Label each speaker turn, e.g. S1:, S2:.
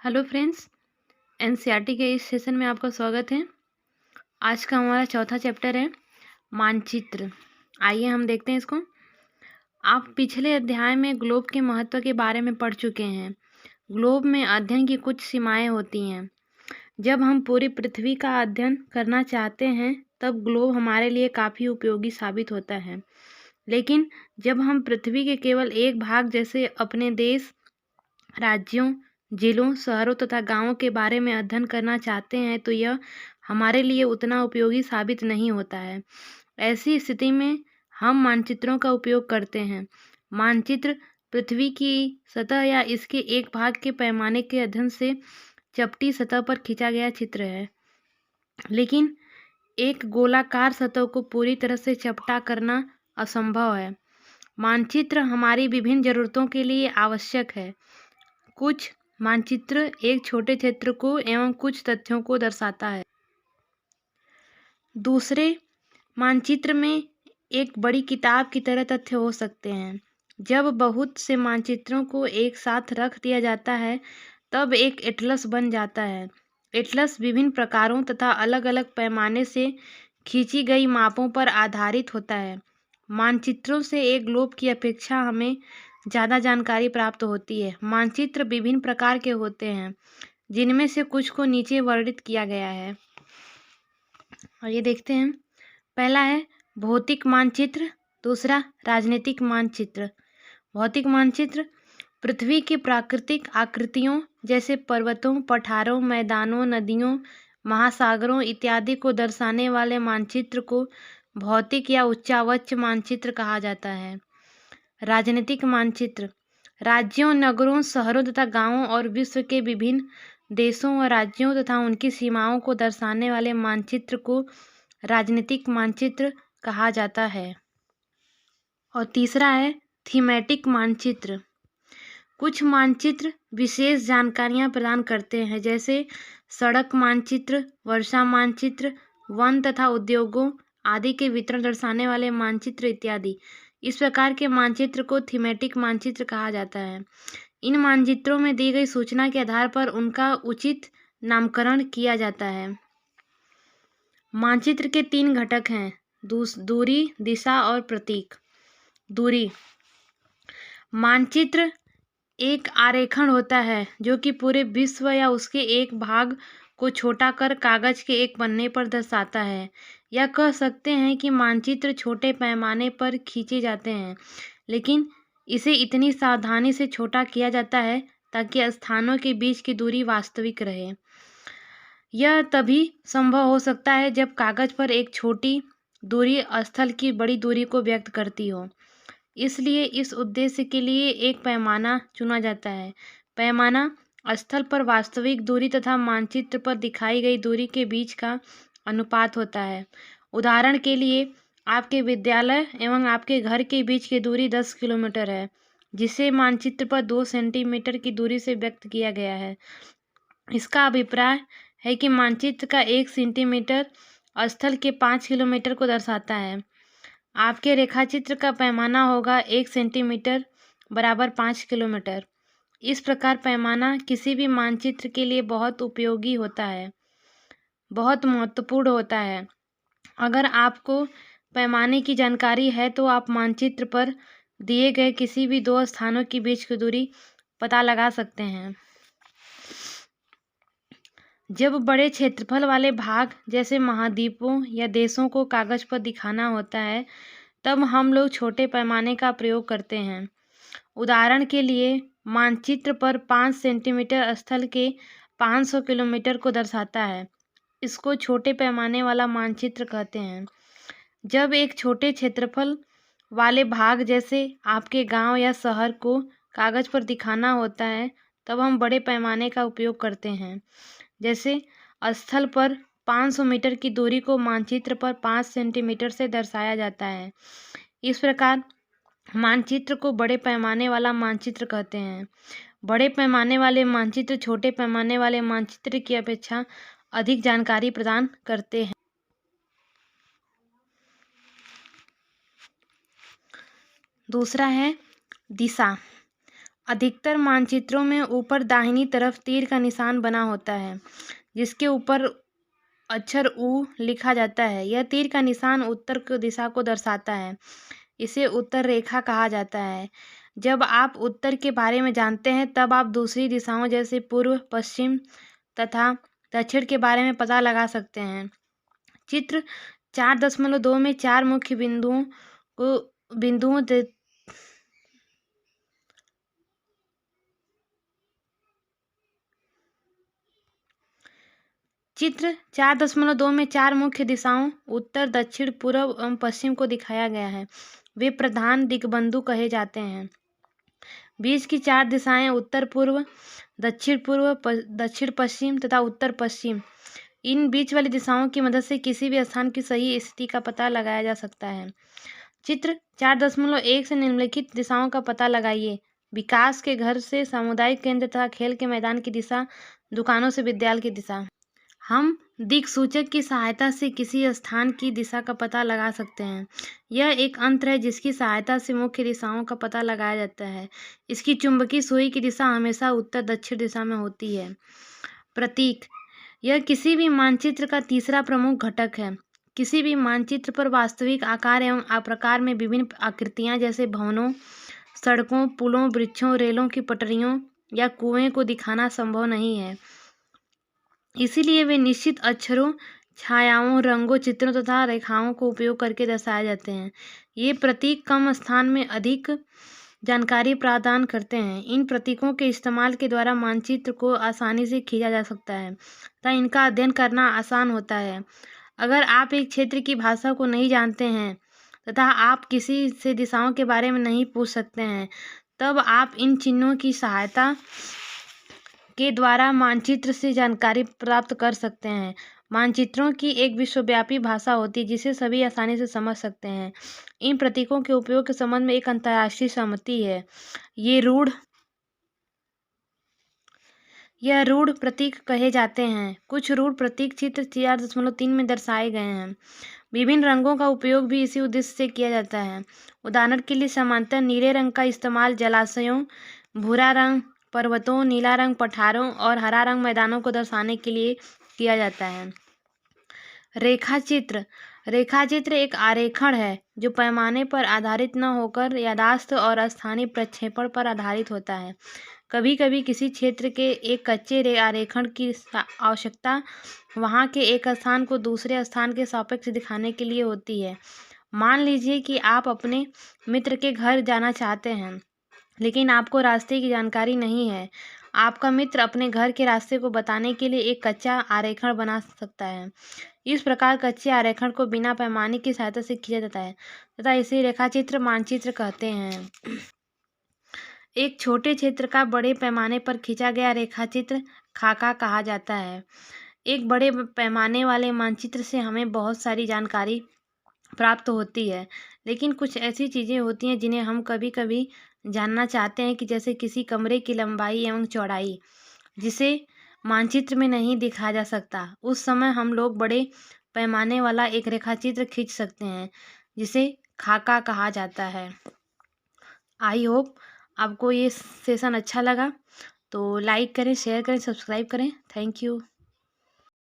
S1: Hello friends, NCERT के इस session में आपका स्वागत है। आज का हमारा चौथा चैप्टर है मानचित्र। आइए हम देखते हैं इसको। आप पिछले अध्याय में ग्लोब के महत्व के बारे में पढ़ चुके हैं। ग्लोब में अध्ययन की कुछ सीमाएं होती हैं। जब हम पूरी पृथ्वी का अध्ययन करना चाहते हैं तब ग्लोब हमारे लिए काफ़ी उपयोगी साबित होता है। लेकिन जब हम पृथ्वी के केवल एक भाग जैसे अपने देश, राज्यों, जिलों, शहरों तथा गांवों के बारे में अध्ययन करना चाहते हैं तो यह हमारे लिए उतना उपयोगी साबित नहीं होता है। ऐसी स्थिति में हम मानचित्रों का उपयोग करते हैं। मानचित्र पृथ्वी की सतह या इसके एक भाग के पैमाने के अध्ययन से चपटी सतह पर खींचा गया चित्र है। लेकिन एक गोलाकार सतह को पूरी तरह से चपटा करना असंभव है। मानचित्र हमारी विभिन्न जरूरतों के लिए आवश्यक है। कुछ मानचित्र एक छोटे क्षेत्र को एवं कुछ तथ्यों को दर्शाता है। दूसरे मानचित्र में एक बड़ी किताब की तरह तथ्य हो सकते हैं। जब बहुत से मानचित्रों को एक साथ रख दिया जाता है तब एक एटलस बन जाता है। एटलस विभिन्न प्रकारों तथा अलग अलग पैमाने से खींची गई मापों पर आधारित होता है। मानचित्रों से एक ग्लोब की अपेक्षा हमें ज़्यादा जानकारी प्राप्त होती है। मानचित्र विभिन्न प्रकार के होते हैं, जिनमें से कुछ को नीचे वर्णित किया गया है। और ये देखते हैं। पहला है भौतिक मानचित्र, दूसरा राजनीतिक मानचित्र। भौतिक मानचित्र पृथ्वी की प्राकृतिक आकृतियों जैसे पर्वतों, पठारों, मैदानों, नदियों, महासागरों इत्यादि को दर्शाने वाले मानचित्र को भौतिक या उच्चावच मानचित्र कहा जाता है। राजनीतिक मानचित्र राज्यों, नगरों, शहरों तथा गांवों और विश्व के विभिन्न देशों और राज्यों तथा उनकी सीमाओं को दर्शाने वाले मानचित्र को राजनीतिक मानचित्र कहा जाता है। और तीसरा है थीमेटिक मानचित्र। कुछ मानचित्र विशेष जानकारियां प्रदान करते हैं, जैसे सड़क मानचित्र, वर्षा मानचित्र, वन तथा उद्योगों आदि के वितरण दर्शाने वाले मानचित्र इत्यादि। इस प्रकार के मानचित्र को थीमेटिक मानचित्र कहा जाता है। इन मानचित्रों में दी गई सूचना के आधार पर उनका उचित नामकरण किया जाता है। मानचित्र के 3 घटक हैं: दूरी, दिशा और प्रतीक। दूरी मानचित्र एक आरेखन होता है जो कि पूरे विश्व या उसके एक भाग को छोटा कर कागज के एक पन्ने पर दर्शाता है। या कह सकते हैं कि मानचित्र छोटे पैमाने पर खींचे जाते हैं, लेकिन इसे इतनी सावधानी से छोटा किया जाता है ताकि स्थानों के बीच की दूरी वास्तविक रहे। यह तभी संभव हो सकता है जब कागज पर एक छोटी दूरी स्थल की बड़ी दूरी को व्यक्त करती हो। इसलिए इस उद्देश्य के लिए एक पैमाना चुना जाता है। पैमाना स्थल पर वास्तविक दूरी तथा मानचित्र पर दिखाई गई दूरी के बीच का अनुपात होता है। उदाहरण के लिए आपके विद्यालय एवं आपके घर के बीच की दूरी 10 किलोमीटर है, जिसे मानचित्र पर 2 सेंटीमीटर की दूरी से व्यक्त किया गया है। इसका अभिप्राय है कि मानचित्र का 1 सेंटीमीटर स्थल के 5 किलोमीटर को दर्शाता है। आपके रेखाचित्र का पैमाना होगा 1 सेंटीमीटर बराबर 5 किलोमीटर। इस प्रकार पैमाना किसी भी मानचित्र के लिए बहुत उपयोगी होता है, बहुत महत्वपूर्ण होता है। अगर आपको पैमाने की जानकारी है तो आप मानचित्र पर दिए गए किसी भी 2 स्थानों के बीच की दूरी पता लगा सकते हैं। जब बड़े क्षेत्रफल वाले भाग जैसे महाद्वीपों या देशों को कागज पर दिखाना होता है तब हम लोग छोटे पैमाने का प्रयोग करते हैं। उदाहरण के लिए मानचित्र पर 5 सेंटीमीटर स्थल के 500 किलोमीटर को दर्शाता है। इसको छोटे पैमाने वाला मानचित्र कहते हैं। जब एक छोटे क्षेत्रफल वाले भाग जैसे आपके गांव या शहर को कागज पर दिखाना होता है तब हम बड़े पैमाने का उपयोग करते हैं। जैसे स्थल पर 500 मीटर की दूरी को मानचित्र पर 5 सेंटीमीटर से दर्शाया जाता है। इस प्रकार मानचित्र को बड़े पैमाने वाला मानचित्र कहते हैं। बड़े पैमाने वाले मानचित्र छोटे पैमाने वाले मानचित्र की अपेक्षा अधिक जानकारी प्रदान करते हैं। दूसरा है दिशा। अधिकतर मानचित्रों में ऊपर दाहिनी तरफ तीर का निशान बना होता है, जिसके ऊपर अक्षर उ लिखा जाता है। यह तीर का निशान उत्तर की दिशा को दर्शाता है। इसे उत्तर रेखा कहा जाता है। जब आप उत्तर के बारे में जानते हैं, तब आप दूसरी दिशाओं जैसे पूर्व, पश्चिम तथा दक्षिण के बारे में पता लगा सकते हैं। चित्र 4.2 में 4 मुख्य बिंदुओं चित्र 4.2 में 4 मुख्य दिशाओं उत्तर, दक्षिण, पूर्व एवं पश्चिम को दिखाया गया है। वे प्रधान दिग्बंधु कहे जाते हैं। बीच की 4 दिशाएं उत्तर पूर्व, दक्षिण पश्चिम तथा उत्तर पश्चिम। इन बीच वाली दिशाओं की मदद से किसी भी स्थान की सही स्थिति का पता लगाया जा सकता है। चित्र 4.1 से निम्नलिखित दिशाओं का पता लगाइए। विकास के घर से सामुदायिक केंद्र तथा खेल के मैदान की दिशा, दुकानों से विद्यालय की दिशा। हम दिक्सूचक की सहायता से किसी स्थान की दिशा का पता लगा सकते हैं। यह एक यंत्र है जिसकी सहायता से मुख्य दिशाओं का पता लगाया जाता है। इसकी चुंबकीय सुई की दिशा हमेशा उत्तर दक्षिण दिशा में होती है। प्रतीक, यह किसी भी मानचित्र का तीसरा प्रमुख घटक है। किसी भी मानचित्र पर वास्तविक आकार एवं आकार में विभिन्न आकृतियां जैसे भवनों, सड़कों, पुलों, वृक्षों, रेलों की पटरियों या कुएं को दिखाना संभव नहीं है। इसीलिए वे निश्चित अक्षरों, छायाओं, रंगों, चित्रों तथा रेखाओं को उपयोग करके दर्शाए जाते हैं। ये प्रतीक कम स्थान में अधिक जानकारी प्रदान करते हैं। इन प्रतीकों के इस्तेमाल के द्वारा मानचित्र को आसानी से खींचा जा सकता है तथा इनका अध्ययन करना आसान होता है। अगर आप एक क्षेत्र की भाषा को नहीं जानते हैं तथा आप किसी से दिशाओं के बारे में नहीं पूछ सकते हैं, तब आप इन चिन्हों की सहायता के द्वारा मानचित्र से जानकारी प्राप्त कर सकते हैं। मानचित्रों की एक विश्वव्यापी भाषा होती है जिसे सभी आसानी से समझ सकते हैं। इन प्रतीकों के उपयोग के संबंध में एक अंतर्राष्ट्रीय सहमति है। यह रूढ़ प्रतीक कहे जाते हैं। कुछ रूढ़ प्रतीक चित्र 4.3 में दर्शाए गए हैं। विभिन्न रंगों का उपयोग भी इसी उद्देश्य से किया जाता है। उदाहरण के लिए समांतर नीले रंग का इस्तेमाल जलाशयों, भूरा रंग पर्वतों, नीला रंग पठारों और हरा रंग मैदानों को दर्शाने के लिए किया जाता है। रेखाचित्र एक आरेखण है जो पैमाने पर आधारित न होकर याददाश्त और स्थानीय प्रक्षेपण पर आधारित होता है। कभी कभी किसी क्षेत्र के एक कच्चे आरेखण की आवश्यकता वहां के एक स्थान को दूसरे स्थान के सापेक्ष दिखाने के लिए होती है। मान लीजिए कि आप अपने मित्र के घर जाना चाहते हैं, लेकिन आपको रास्ते की जानकारी नहीं है। आपका मित्र अपने घर के रास्ते को बताने के लिए एक कच्चा आरेखण बना सकता है। इस प्रकार कच्चे आरेखण को बिना पैमाने की सहायता से खींचा जाता है तथा इसे रेखाचित्र मानचित्र कहते हैं। एक छोटे क्षेत्र का बड़े पैमाने पर खींचा गया रेखाचित्र खाका कहा जाता है। एक बड़े पैमाने वाले मानचित्र से हमें बहुत सारी जानकारी प्राप्त होती है, लेकिन कुछ ऐसी चीज़ें होती हैं जिन्हें हम कभी कभी जानना चाहते हैं, कि जैसे किसी कमरे की लंबाई एवं चौड़ाई, जिसे मानचित्र में नहीं दिखाया जा सकता। उस समय हम लोग बड़े पैमाने वाला एक रेखाचित्र खींच सकते हैं, जिसे खाका कहा जाता है। आई होप आपको ये सेशन अच्छा लगा, तो लाइक करें, शेयर करें, सब्सक्राइब करें। Thank you.